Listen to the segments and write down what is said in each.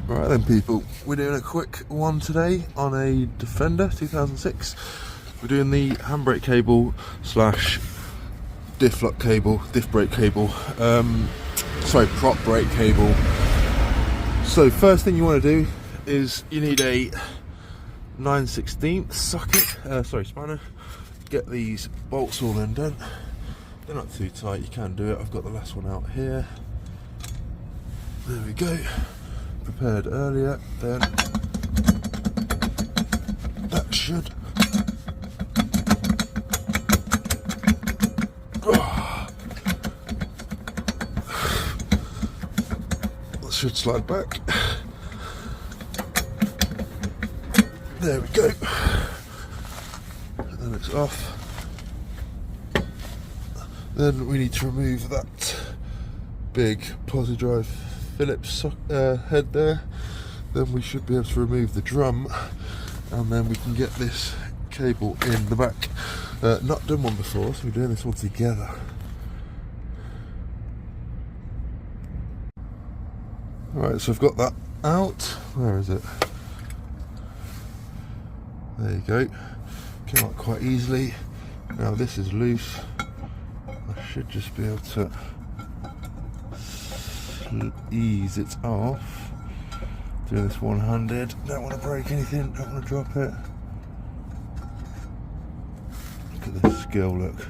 Right then people, we're doing a quick one today on a Defender 2006. We're doing the handbrake cable slash diff lock cable, diff brake cable, prop brake cable. So first thing you want to do is you need a 9/16 socket, spanner. Get these bolts all undone. They're not too tight, you can do it. I've got the last one out here. There we go. Prepared earlier, then that should slide back. There we go. And then it's off. Then we need to remove that big posi drive Phillips head there. Then we should be able to remove the drum, and then we can get this cable in the back. Not done one before, so we're doing this all together. Right, so I've got that out. Where is it? There you go. Came out quite easily. Now this is loose. I should just be able to ease it off. Doing this one-handed. Don't want to break anything, don't want to drop it. Look at the skill, look.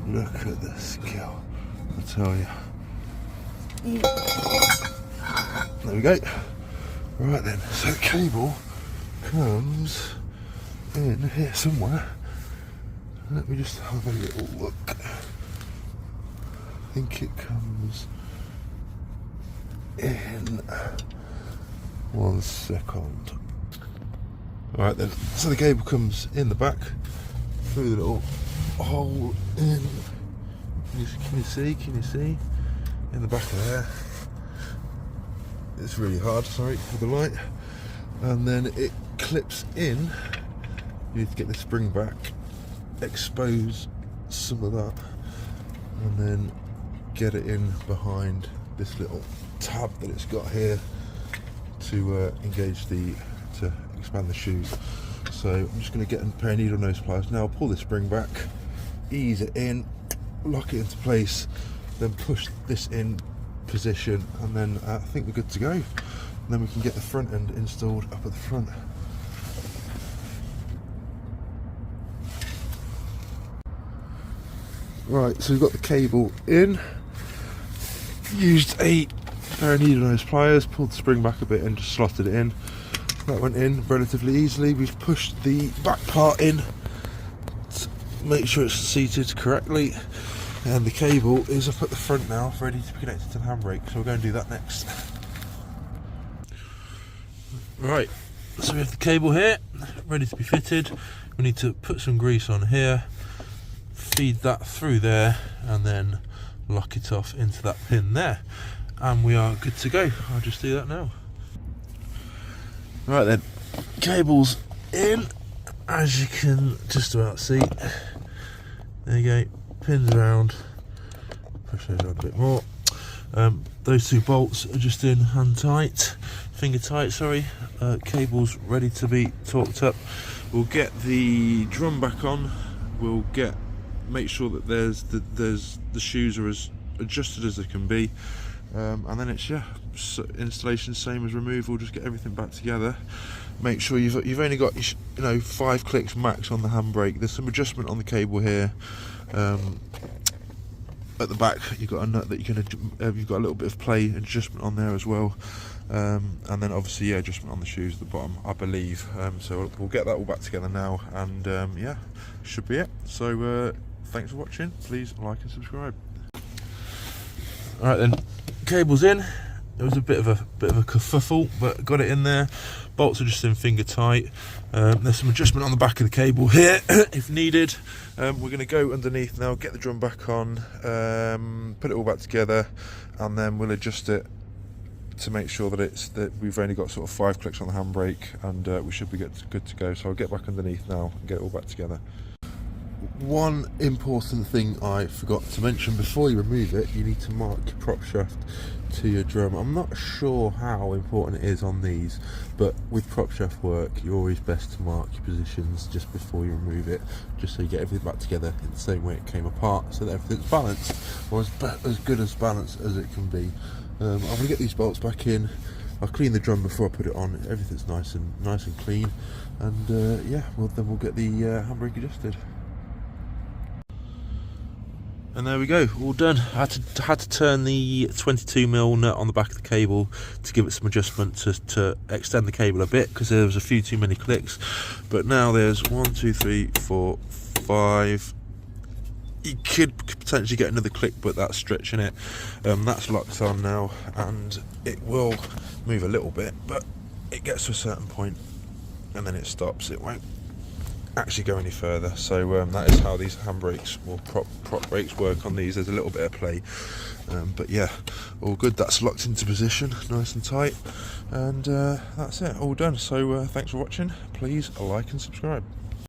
Look at the skill, I tell you. There we go. Right then, so the cable comes in here somewhere. Let me just have a little look. I think it comes in 1 second. Alright then, so the cable comes in the back through the little hole in. Can you see? In the back of there. It's really hard, sorry, with the light. And then it clips in. You need to get the spring back, expose some of that, and then get it in behind this little tab that it's got here to to expand the shoes. So I'm just going to get a pair of needle nose pliers now, pull the spring back, ease it in, lock it into place, then push this in position, and then I think we're good to go. And then we can get the front end installed up at the front. Right, so we've got the cable in. Used a pair of needle nose pliers, pulled the spring back a bit and just slotted it in. That went in relatively easily. We've pushed the back part in to make sure it's seated correctly, and the cable is up at the front now, ready to be connected to the handbrake, so we're going to do that next. Right, so we have the cable here, ready to be fitted. We need to put some grease on here, feed that through there, and then lock it off into that pin there, and we are good to go. I'll just do that now. Right then, cable's in, as you can just about see. There you go, pins around, push those around a bit more. Those two bolts are just in finger tight, sorry. Cable's ready to be torqued up. We'll get the drum back on. We'll make sure that the shoes are as adjusted as they can be, and then it's installation same as removal. Just get everything back together. Make sure you've only got 5 clicks max on the handbrake. There's some adjustment on the cable here. At the back you've got a nut that you can you've got a little bit of play adjustment on there as well, and then obviously adjustment on the shoes at the bottom, I believe. So we'll get that all back together now, and should be it. So thanks for watching, please like and subscribe. Alright then, cable's in. It was a bit of a kerfuffle, but got it in there. Bolts are just in finger tight. There's some adjustment on the back of the cable here if needed. We're going to go underneath now, get the drum back on, put it all back together, and then we'll adjust it to make sure that we've only got sort of 5 clicks on the handbrake, and we should be good to go. So I'll get back underneath now and get it all back together. one important thing I forgot to mention: before you remove it, you need to mark your prop shaft to your drum. I'm not sure how important it is on these, but with prop shaft work, you're always best to mark your positions just before you remove it, just so you get everything back together in the same way it came apart, so that everything's balanced, or as good as balanced as it can be. I'm going to get these bolts back in. I'll clean the drum before I put it on. Everything's nice and clean, and yeah, then we'll get the handbrake adjusted. And there we go, all done. I had to turn the 22mm nut on the back of the cable to give it some adjustment to extend the cable a bit, because there was a few too many clicks. But now there's 1, 2, 3, 4, 5. You could potentially get another click, but that's stretching it. That's locked on now, and it will move a little bit, but it gets to a certain point and then it stops. It won't actually go any further. So that is how these handbrakes or prop brakes work on these. There's a little bit of play, but yeah, all good. That's locked into position, nice and tight, and that's it, all done. So thanks for watching. Please like and subscribe.